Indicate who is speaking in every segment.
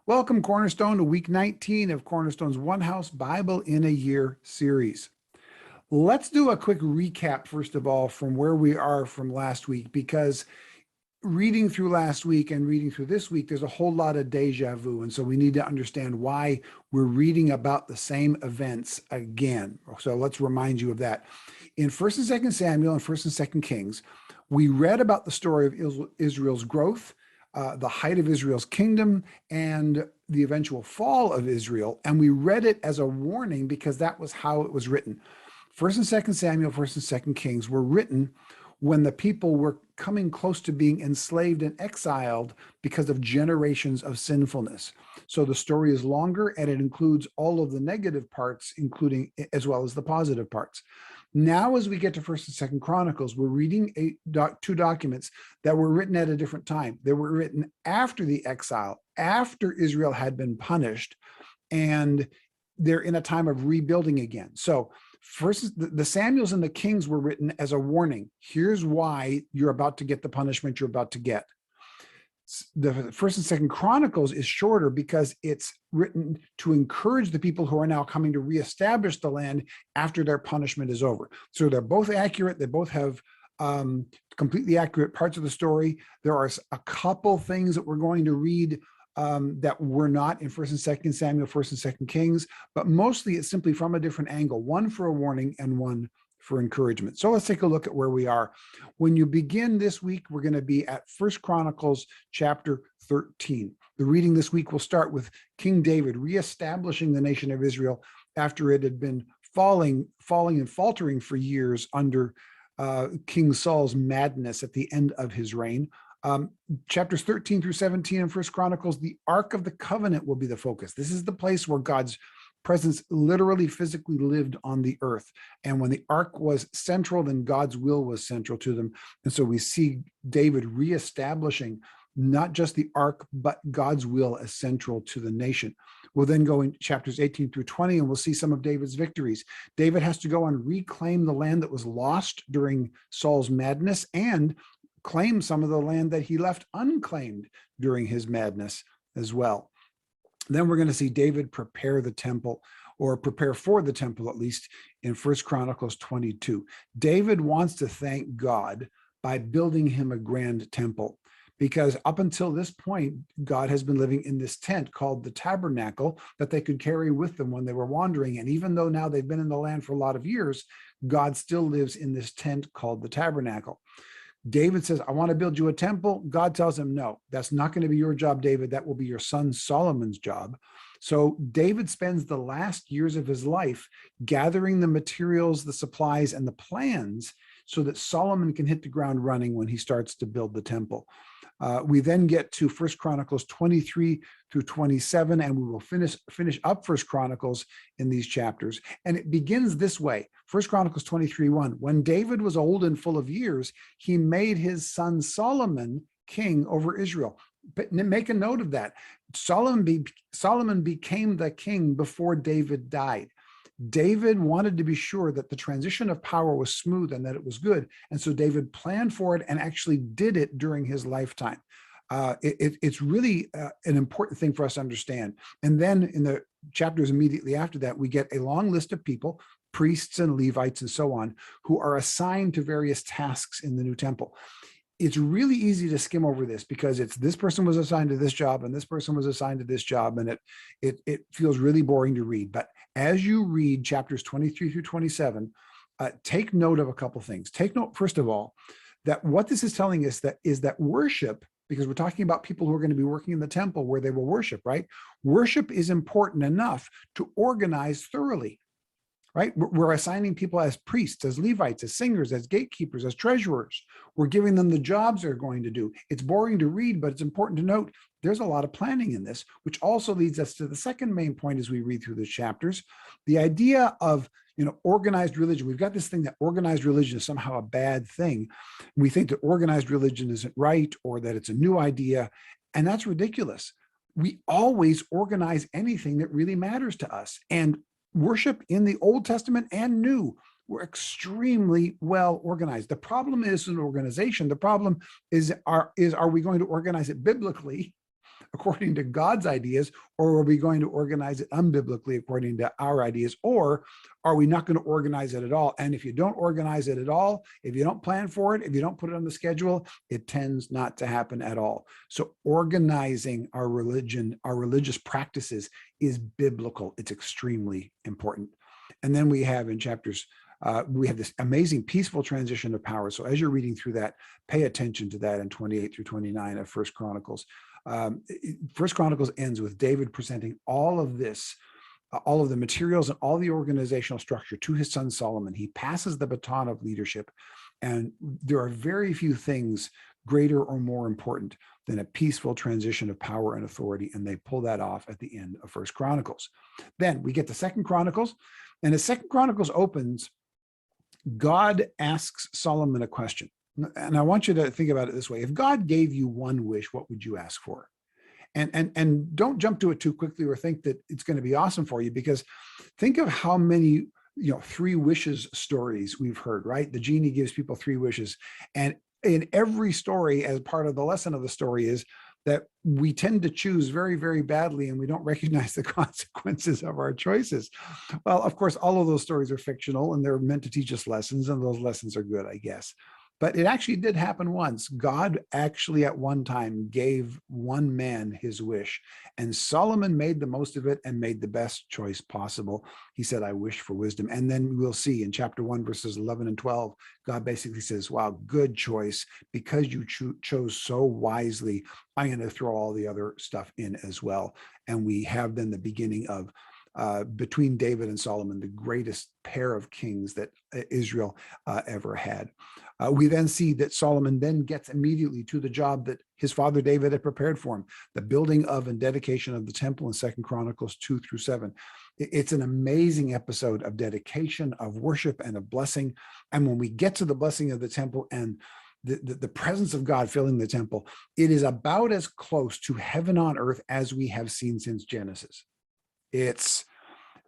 Speaker 1: Welcome, Cornerstone, to week 19 of Cornerstone's One House Bible in a Year series. Let's do a quick recap, first of all, from where we are from last week, because reading through last week and reading through this week, there's a whole lot of deja vu. And so we need to understand why we're reading about the same events again. So let's remind you of that. In 1st and 2nd Samuel and 1st and 2nd Kings, we read about the story of Israel's growth, the height of Israel's kingdom, and the eventual fall of Israel. And we read it as a warning because that was how it was written. 1st and 2nd Samuel, 1st and 2nd Kings were written when the people were coming close to being enslaved and exiled because of generations of sinfulness. So the story is longer and it includes all of the negative parts, including as well as the positive parts. Now, as we get to 1st and 2nd Chronicles, we're reading two documents that were written at a different time. They were written after the exile, after Israel had been punished, and they're in a time of rebuilding again. So first, the Samuels and the Kings were written as a warning. Here's why you're about to get the punishment you're about to get. The 1st and 2nd Chronicles is shorter because it's written to encourage the people who are now coming to reestablish the land after their punishment is over. So they're both accurate. They both have completely accurate parts of the story. There are a couple things that we're going to read that were not in 1st and 2nd Samuel, 1st and 2nd Kings, but mostly it's simply from a different angle, one for a warning and one for encouragement. So let's take a look at where we are. When you begin this week, we're going to be at 1st Chronicles chapter 13. The reading this week will start with King David reestablishing the nation of Israel after it had been falling and faltering for years under King Saul's madness at the end of his reign. Chapters 13 through 17 in 1st Chronicles, the Ark of the Covenant will be the focus. This is the place where God's presence literally physically lived on the earth. And when the ark was central, then God's will was central to them. And so we see David reestablishing not just the ark, but God's will as central to the nation. We'll then go in chapters 18 through 20, and we'll see some of David's victories. David has to go and reclaim the land that was lost during Saul's madness and claim some of the land that he left unclaimed during his madness as well. Then we're going to see David prepare the temple, or prepare for the temple, at least in 1st Chronicles 22. David wants to thank God by building him a grand temple, because up until this point, God has been living in this tent called the tabernacle that they could carry with them when they were wandering. And even though now they've been in the land for a lot of years, God still lives in this tent called the tabernacle. David says, I want to build you a temple. God tells him, no, that's not going to be your job, David. That will be your son Solomon's job. So David spends the last years of his life gathering the materials, the supplies, and the plans so that Solomon can hit the ground running when he starts to build the temple. We then get to 1st Chronicles 23 through 27, and we will finish up 1st Chronicles in these chapters. And it begins this way. 1st Chronicles 23:1. When David was old and full of years, he made his son Solomon king over Israel. But make a note of that. Solomon became the king before David died. David wanted to be sure that the transition of power was smooth and that it was good. And so David planned for it and actually did it during his lifetime. It's really an important thing for us to understand. And then in the chapters immediately after that, we get a long list of people, priests and Levites and so on, who are assigned to various tasks in the new temple. It's really easy to skim over this because it's this person was assigned to this job and this person was assigned to this job, and it feels really boring to read. But as you read chapters 23 through 27, take note of a couple things. Take note, first of all, that what this is telling us is that worship, because we're talking about people who are going to be working in the temple where they will worship, right? Worship is important enough to organize thoroughly. Right? We're assigning people as priests, as Levites, as singers, as gatekeepers, as treasurers. We're giving them the jobs they're going to do. It's boring to read, but it's important to note there's a lot of planning in this, which also leads us to the second main point as we read through the chapters, the idea of organized religion. We've got this thing that organized religion is somehow a bad thing. We think that organized religion isn't right or that it's a new idea, and that's ridiculous. We always organize anything that really matters to us. And worship in the Old Testament and New were extremely well organized. The problem is an organization. The problem is, are we going to organize it biblically according to God's ideas, or are we going to organize it unbiblically according to our ideas, or are we not going to organize it at all? And if you don't organize it at all, if you don't plan for it, if you don't put it on the schedule, it tends not to happen at all. So organizing our religion, our religious practices is biblical. It's extremely important. And then we have in chapters, we have this amazing peaceful transition of power. So as you're reading through that, pay attention to that in 28 through 29 of First Chronicles. First Chronicles ends with David presenting all of this, all of the materials and all the organizational structure to his son Solomon. He passes the baton of leadership, and there are very few things greater or more important than a peaceful transition of power and authority, and they pull that off at the end of First Chronicles. Then we get to Second Chronicles, and as Second Chronicles opens, God asks Solomon a question. And I want you to think about it this way. If God gave you one wish, what would you ask for? And don't jump to it too quickly or think that it's going to be awesome for you, because think of how many, three wishes stories we've heard, right? The genie gives people three wishes. And in every story, as part of the lesson of the story, is that we tend to choose very, very badly, and we don't recognize the consequences of our choices. Well, of course, all of those stories are fictional, and they're meant to teach us lessons, and those lessons are good, I guess. But it actually did happen once. God actually at one time gave one man his wish, and Solomon made the most of it and made the best choice possible. He said, I wish for wisdom. And then we'll see in chapter 1, verses 11 and 12, God basically says, wow, good choice. Because you chose so wisely, I'm going to throw all the other stuff in as well. And we have then the beginning of between David and Solomon, the greatest pair of kings that Israel ever had. We then see that Solomon then gets immediately to the job that his father David had prepared for him, the building of and dedication of the temple in Second Chronicles 2 through 7. It's an amazing episode of dedication, of worship, and of blessing. And when we get to the blessing of the temple and the presence of God filling the temple, it is about as close to heaven on earth as we have seen since Genesis. It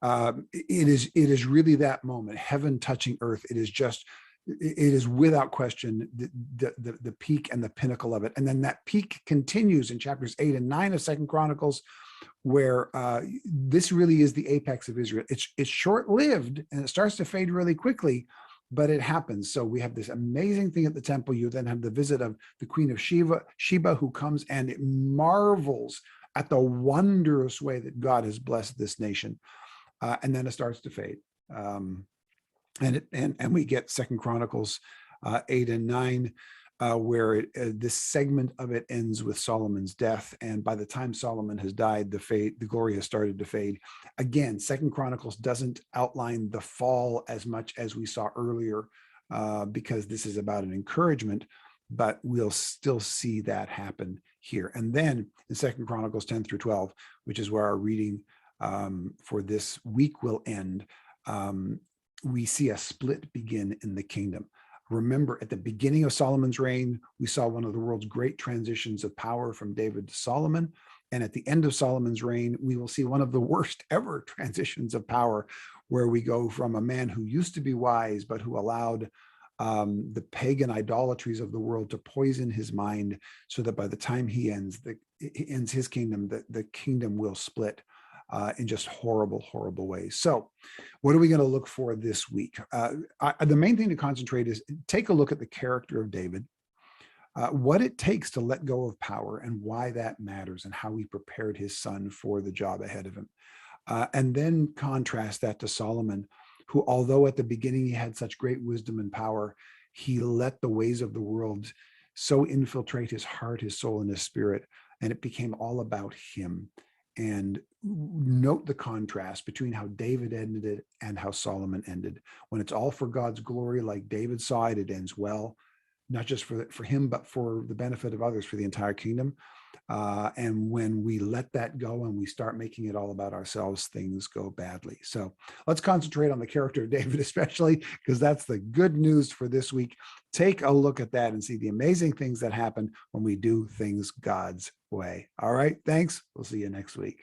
Speaker 1: is really that moment, heaven touching earth. It is without question the peak and the pinnacle of it. And then that peak continues in chapters 8 and 9 of Second Chronicles, where this really is the apex of Israel. It's short-lived and it starts to fade really quickly, but it happens. So we have this amazing thing at the temple. You then have the visit of the Queen of Sheba, who comes and it marvels at the wondrous way that God has blessed this nation. And then it starts to fade. And we get Second Chronicles 8 and 9, where this segment of it ends with Solomon's death. And by the time Solomon has died, the glory has started to fade. Again, Second Chronicles doesn't outline the fall as much as we saw earlier, because this is about an encouragement, but we'll still see that happen here. And then in Second Chronicles 10 through 12, which is where our reading for this week will end, we see a split begin in the kingdom. Remember, at the beginning of Solomon's reign, we saw one of the world's great transitions of power from David to Solomon. And at the end of Solomon's reign, we will see one of the worst ever transitions of power, where we go from a man who used to be wise, but who allowed the pagan idolatries of the world to poison his mind, so that by the time he ends his kingdom, the kingdom will split in just horrible, horrible ways. So what are we going to look for this week? The main thing to concentrate is take a look at the character of David, what it takes to let go of power and why that matters, and how he prepared his son for the job ahead of him. And then contrast that to Solomon, who, although at the beginning he had such great wisdom and power, he let the ways of the world so infiltrate his heart, his soul, and his spirit, and it became all about him. And note the contrast between how David ended it and how Solomon ended. When it's all for God's glory, like David saw it, it ends well, not just for him, but for the benefit of others, for the entire kingdom. And when we let that go and we start making it all about ourselves, things go badly. So let's concentrate on the character of David, especially, because that's the good news for this week. Take a look at that and see the amazing things that happen when we do things God's way. All right, thanks. We'll see you next week.